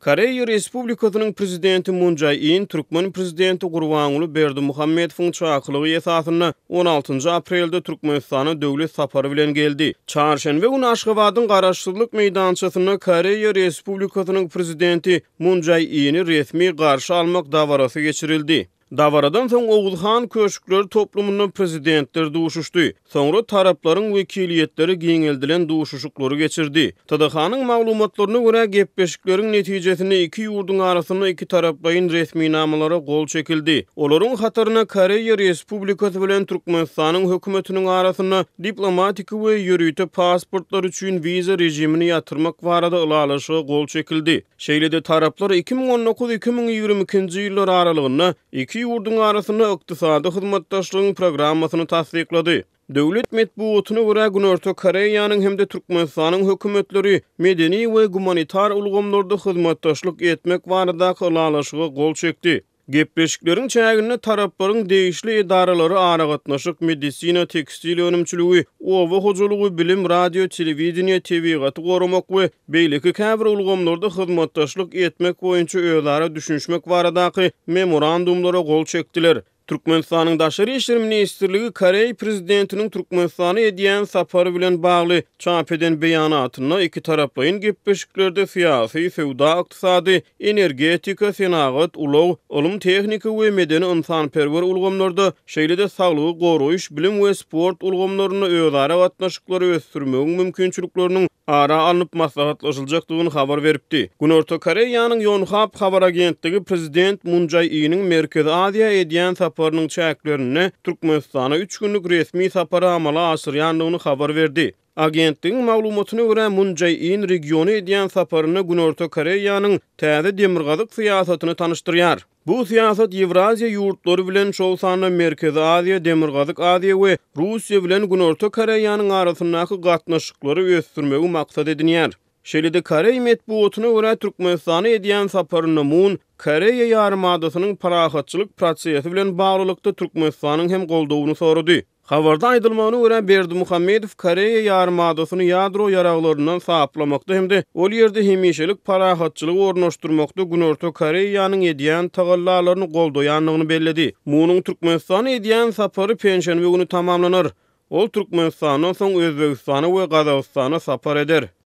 Koreýa Respublikasynyň prezidenti Moon Jae-in Türkmen prezidenti Gurbanuly Berdimuhammedowyň çakylygy esasyna 16 aprelde Türkmenistana döwlet sapary bilen geldi. Çarşembe günü Aşgabatyň Garaşdyrlyk meýdançasyna Koreýa Respublikasynyň prezidenti Moon Jae-ini resmi garşy almak dawarasy geçirildi. Dawaradan soň Owulhan köşkleri toplumynyň prezidentleri duşuşdy. Soňra taraplaryň wekiliýetleri giňeldilen duşuşuklary geçirdi. TDH-nyň maglumatlaryna görä gepleşikleriň netijesinde iki ýurduň arasyna iki taraplaýyn resmi namalara gol çekildi. Olaryň hataryna Koreýa Respublikasy bilen Türkmenistanyň hökümetiniň arasyna diplomatik we ýürüýte pasportlar üçin viza rejimini ýatyrmak barada ulalaşyga gol çekildi. Şeýlede taraplar 2019-2022-nji ýyllar aralygynda iki ýurduň arasyna ykdysady hyzmatdaşlygyň programmasyny tasdiklady. Döwlet medeniýetine görä Günorta Koreýanyň hemde Türkmenistanyň hökümetleri medeni we humanitar ulgamlarda hyzmatdaşlyk etmek baradaky ulalaşyga gol çekdi. Gepleşikleriň çägine taraplaryň değişli edaralary ara gatnaşyk medisina, tekstil önümçüligi, owa hojalygy, bilim, radio, telewizioniýa, tebigaty gorumak we beýleki käbir ulgamlarda hyzmatdaşlyk etmek boýunça özara düşünmek baradaky memorandumlara gol çekdiler. Türkmenistanyň Daşary işler ministrligi Koreýa prezidentiniň Türkmenistana edýän sapary bilen bagly çap eden beýanatyna iki taraplaýyn gepleşiklerde syýasy, sewda, ykdysady, energetika, senagat, ulaw, ulum tehnika we medeni ynsanperwer ulgamlarda, şeýle-de saglygy goraýyş, bilim we sport ulgamlaryna özara gatnaşyklary ösdürmegiň mümkinçilikleriniň ara alınıp maslahatlaşyljakdygyny habar beripdi. Günorta Koreýanyň Yonhap habar agentligi prezident Moon Jae-iniň Merkezi Aziýa edýän saparynyň çäklerini Türkmenistana 3 günlük resmi sapary amala aşyrýandygyny habar berdi. Agentligiň maglumatyna görä Moon Jae-in regiony edýän saparyny Günorta Koreýanyň täze demirgazyk syýasatyny tanışdyrýar. Bu syýasat Ewraziýa ýurtlary bilen şol sanly Merkezi Aziýa, Demirgazyk Aziýa we Russiýa bilen Günorta Koreýanyň arasyndaky gatnaşyklary ösdürmegi maksat edinýär. Şeýle-de Koreýa medeniýetine görä Türkmenistana edýän saparyny Moon Koreýa ýarymadasynyň parahatçylyk prosesi bilen baglykda Türkmenistanyň hem goldawyny sorady. Habarda aýdylmagyna görä Berdimuhammedow Koreýa ýarymadasyny ýadro ýaraglaryndan saplamakda hemde ol ýerde hemişelik parahatçylyk ornaşdyrmakda Günorta Koreýanyň edýän tagallalaryny goldaýanlygyny belledi. Munyň Türkmenistana edýän sapary penşenbe güni tamamlanar. Ol Türkmenistanyň soň Özbegistana we Gazagystana sapar eder.